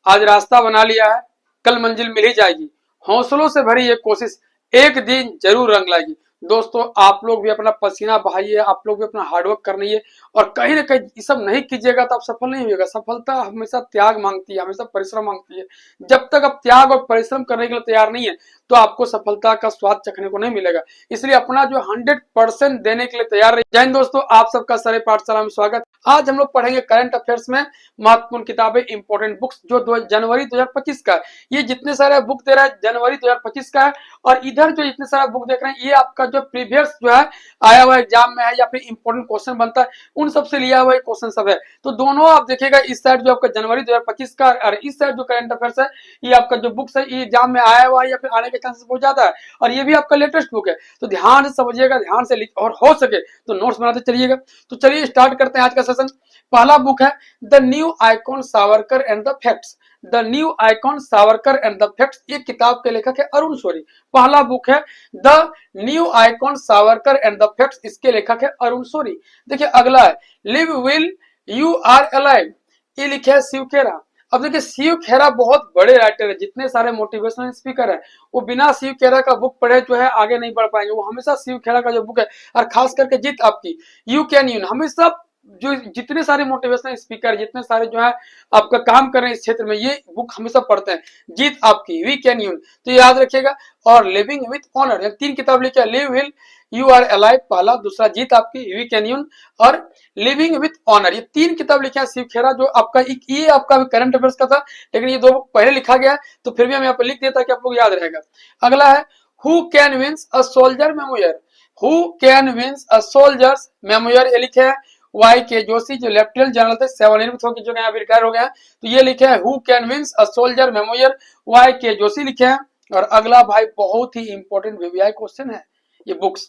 आज रास्ता बना लिया है, कल मंजिल मिल ही जाएगी। हौसलों से भरी ये कोशिश एक दिन जरूर रंग लाएगी। दोस्तों आप लोग भी अपना पसीना बहाइए, आप लोग भी अपना हार्डवर्क करनिए और कहीं ना कहीं ये सब नहीं कीजिएगा तो आप सफल नहीं होगा। सफलता हमेशा त्याग मांगती है, हमेशा परिश्रम मांगती है। जब तक आप त्याग और परिश्रम करने के लिए तैयार नहीं है तो आपको सफलता का स्वाद चखने को नहीं मिलेगा। इसलिए अपना जो 100% देने के लिए तैयार रहिए। जय हिंद दोस्तों, आप सबका सारे पाठशाला में स्वागत। आज हम लोग पढ़ेंगे करंट अफेयर्स में महत्वपूर्ण किताबें, इंपॉर्टेंट बुक्स जो जनवरी 2025 का है। ये जितने सारे बुक दे रहा है जनवरी 2025 का है और इधर जो इतने सारे बुक देख रहे हैं ये आपका जो प्रीवियस जो है आया हुआ एग्जाम में है या फिर इंपॉर्टेंट क्वेश्चन बनता है उन सबसे लिया हुआ क्वेश्चन सब है। तो दोनों आप देखिएगा, इस साइड जो आपका जनवरी 2025 का और इस साइड जो करंट अफेयर्स है ये आपका जो बुक्स है ये एग्जाम में आया हुआ है या फिर आने के चांसेस बहुत ज्यादा है और ये भी आपका लेटेस्ट बुक है। तो ध्यान से समझिएगा, ध्यान से लिख और हो सके तो नोट्स बनाते चलिएगा। तो चलिए स्टार्ट करते हैं आज का सेशन। पहला बुक है the new icon Savarkar and the facts. The new icon Savarkar and the facts, ये किताब के लेखक है अरुण शौरी। पहला बुक है the new icon Savarkar and the facts, इसके लेखक है अरुण शौरी। देखिए अगला है live will you are alive, ये लिखे है शिव खेरा। अब देखिए शिव खेरा बहुत बड़े राइटर है, जितने सारे मोटिवेशनल स्पीकर है वो बिना शिव खेरा का बुक पढ़े जो है आगे नहीं बढ़ पाएंगे। वो हमेशा शिव खेरा का जो बुक है और खास करके जीत आपकी, यू कैन यून, हमेशा जो जितने सारे मोटिवेशनल स्पीकर, जितने सारे जो है आपका काम कर रहे हैं इस क्षेत्र में, ये बुक हमेशा पढ़ते हैं। जीत आपकी, वी कैन यून, तो याद रखिएगा। और लिविंग विथ ऑनर, तीन किताब लिखी है, live will you are alive पहला, दूसरा जीत आपकी, वी कैन यून और लिविंग विथ ऑनर, ये तीन किताब लिखा है शिव खेरा। जो आपका ये आपका करंट अफेयर्स का था लेकिन ये दो बुक पहले लिखा गया है तो फिर भी हम यहाँ पर लिख दिया ताकि आप लोग याद रहेगा। अगला है who can wins a soldier memoir, who can wins a soldier's memoir, ये लिखे है वाई के जोशी, जो लेफ्टिनेंट जनरल थे, सेवानिवृत्त होकर जो यहाँ रिटायर हो गया है। तो ये लिखे है who can wins a soldier memoir, Y K Joshi लिखे हैं। और अगला भाई बहुत ही इंपॉर्टेंट वीवीआई क्वेश्चन है ये books,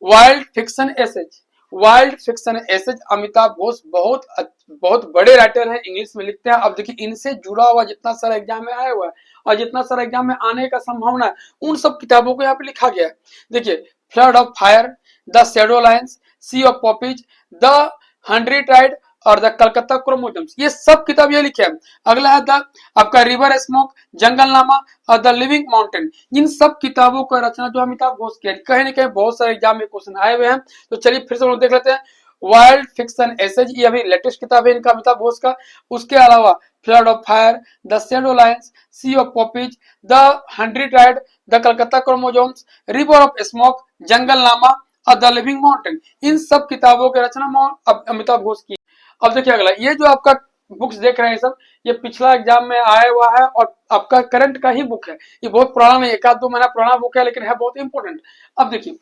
wild fiction essays. Wild fiction essays Amitav Ghosh बहुत बड़े राइटर हैं, इंग्लिश में लिखते हैं। अब देखिए इनसे जुड़ा हुआ जितना सारा एग्जाम में आया हुआ है और जितना सारा एग्जाम में आने का संभावना है उन सब किताबों को यहाँ पे लिखा गया है। देखिए flood of fire, the shadow lines, sea of poppies, the hungry tide और द कलकत्ता क्रोमोजम्स, ये सब किताब ये लिखे हैं। अगला है द आपका रिवर स्मोक, जंगलनामा और द लिविंग माउंटेन। इन सब किताबों का रचना जो अमिताभ घोष की है, कहीं ना कहीं बहुत सारे एग्जाम में क्वेश्चन आए हुए हैं। तो चलिए फिर से देख लेते हैं। वाइल्ड फिक्शन एसेज, ये अभी लेटेस्ट किताब है इनका अमिताभ घोष का। उसके अलावा flood of fire, the shadow lines, sea of poppies, the hungry tide, the Calcutta chromosomes, river of smoke, Jungle Nama और द लिविंग माउंटेन, इन सब किताबों की रचना अमिताभ घोष की। अब देखिए अगला, ये जो आपका बुक्स देख रहे हैं सब, ये पिछला एग्जाम में आया हुआ है और आपका करंट का ही बुक है। ये बहुत पुराना नहीं, एक आध दो महीना पुराना बुक है लेकिन है बहुत इंपॉर्टेंट। अब देखिए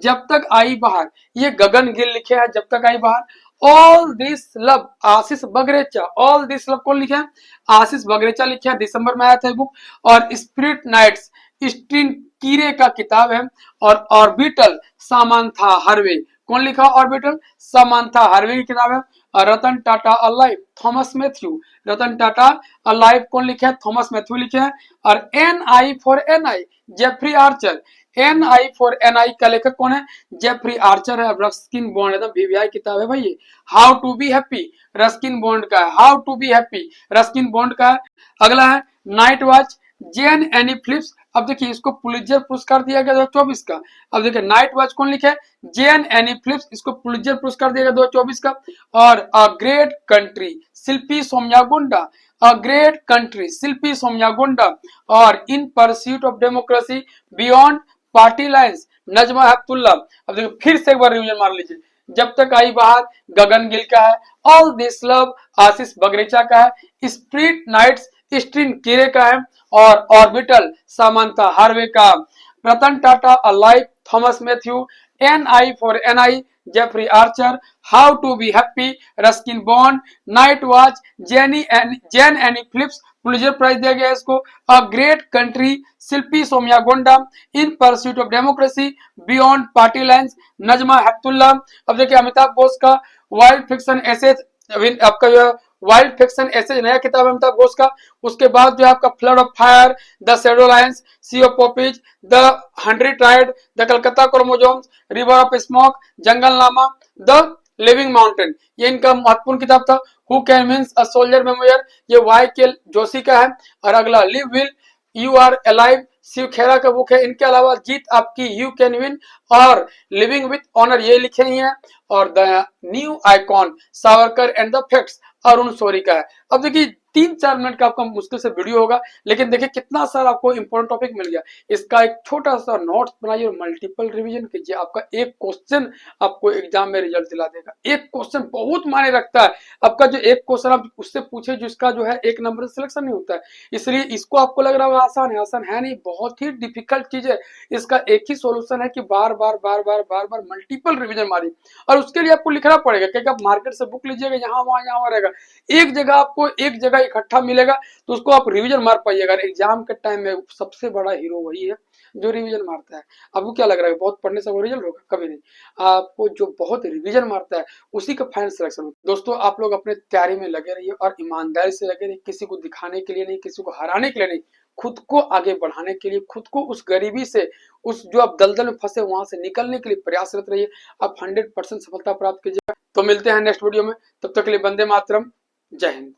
जब तक आई बाहर, ये गगन गिल लिखे हैं जब तक आई बाहर। All this love, Ashish Bagrecha, all this love कौन लिखे हैं? आशीष बगरेचा लिखे हैं, दिसंबर में आया था बुक। और स्पिरिट नाइट्स स्टीन कीरे का किताब है। और ऑर्बिटल सामांथा हार्वे, कौन लिखा? ऑर्बिटल सामांथा हार्वे की किताब है। Ratan Tata alive, Thomas Matthew, Ratan Tata alive कौन लिखे हैं? थॉमस मैथ्यू लिखे हैं। और an eye for an eye, Jeffrey Archer, an eye for an eye का लेखक कौन है? जेफरी आर्चर है। रस्किन बॉन्ड, एकदम वीवीआई किताब है भाई ये। How to be happy, Ruskin Bond का है, how to be happy Ruskin Bond का है। अगला है night watch, Jayne Anne Philips. अब देखिए इसको पुलित्जर पुरस्कार दिया गया 2024 का। अब देखिए नाइट वॉच कौन लिखे? जेन एनी फिलिप्स, इसको पुलित्जर पुरस्कार दिया गया 2024 का। और a great country, Shilpi Somaya Gowda, a great country, Shilpi Somaya Gowda. और in pursuit of democracy beyond party lines, Najma Heptulla. अब देखिए फिर से एक बार रिवीजन मार लीजिए। जब तक आई बाहर गगन गिल का है, ऑल दिस लव आशीष बगरेचा का है, स्प्रिट नाइट्स स्टीन कीरे का है। और ऑर्बिटल सामांथा हार्वे का। Ratan Tata alive, Thomas Mathew, an eye for an eye, Jeffrey Archer, how to be happy Ruskin Bond, night watch, Jayne Anne Phillips, Pulitzer prize दिया गया इसको। A great country, Shilpi Somaya Gowda, in pursuit of democracy beyond party lines, Najma Heptulla. अब देखिए अमिताभ घोष का wild fiction essays, आपका जो wild fiction essays नया किताब है अमिताभ घोष का। उसके बाद जो है आपका flood of fire, the shadow lines, sea of poppies, the hungry ट्राइड, the Calcutta chromosomes, river of smoke, Jungle Nama, the living mountain, ये इनका महत्वपूर्ण किताब था। Who can wins a soldier memoir, ये वाई.के. जोशी का है। और अगला live will you are alive, Shiv Khera का बुक है। इनके अलावा जीत आपकी, यू कैन विन और लिविंग विथ ऑनर, ये लिखे ही हैं। और the new icon, Savarkar and the facts, Arun Shourie का है। अब देखिए 3-4 मिनट का आपका मुश्किल से वीडियो होगा, लेकिन देखिए कितना सारा आपको इंपॉर्टेंट टॉपिक मिल गया। इसका एक छोटा सा नोट्स बनाइए और मल्टीपल रिवीजन कीजिए। आपका एक क्वेश्चन आपको एग्जाम में रिजल्ट दिला देगा। एक क्वेश्चन बहुत मायने रखता है। आपका जो एक क्वेश्चन आप उससे पूछे जिसका जो है 1 नंबर से सिलेक्शन नहीं होता है, इसलिए इसको आपको लग रहा होगा आसान है, आसान है नहीं, बहुत ही डिफिकल्ट चीज है। इसका एक ही सॉल्यूशन है कि बार बार बार बार बार बार मल्टीपल रिवीजन मारिए। और उसके लिए आपको लिखना पड़ेगा, क्योंकि आप मार्केट से बुक लीजिएगा, यहाँ वहां रहेगा, एक जगह आपको एक जगह इकट्ठा मिलेगा, तो उसको आप रिवीजन मार पाइएगा। एग्जाम के टाइम में सबसे बड़ा हीरो वही है जो रिवीजन मारता है। आपको क्या लग रहा है बहुत पढ़ने से वो रिजल्ट होगा? कभी नहीं। आपको जो बहुत रिवीजन मारता है उसी का फाइनल सिलेक्शन होता है। दोस्तों आप लोग अपने तैयारी में लगे रहिए और ईमानदारी से लगे रहिए, किसी को दिखाने के लिए नहीं, किसी को हराने के लिए नहीं, खुद को आगे बढ़ाने के लिए, खुद को उस गरीबी से, उस जो आप दलदल में फंसे वहां से निकलने के लिए प्रयासरत रहिए। आप 100% सफलता प्राप्त कीजिएगा। तो मिलते हैं नेक्स्ट वीडियो में, तब तक के लिए वंदे मातरम, जय हिंद।